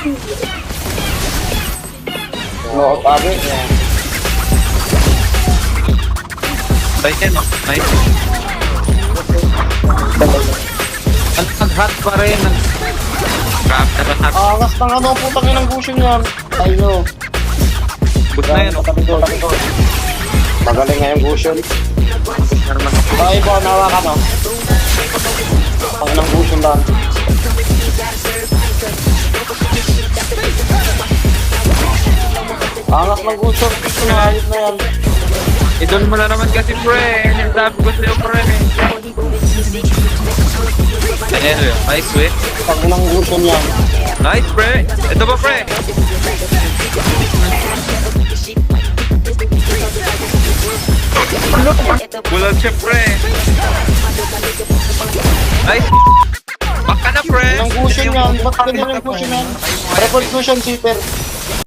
No, tabi. Right yan, no? Nice. Nag-hot pa rin. Crap, nag-hot. Angas ng ano, putang inang Gusion yan. Ay no. Good na yan, no? Tabi ko. Magaling nga yung Gusion. Ay po, nawa ka no. Pang inang Gusion lang. Angas ng Gusion. Sinayot na yan. Idol mo na naman kasi, pre. Yung sabi ko sa'yo, pre. Ayan, yun. Nice, we. Pang inang Gusion yan. Nice, pre. Ito ba, pre? Bulag siya, pre. Nice. Baka na, pre. Inang Gusion yan. Ba't ganyan yung Gusion yan? Revolution Super.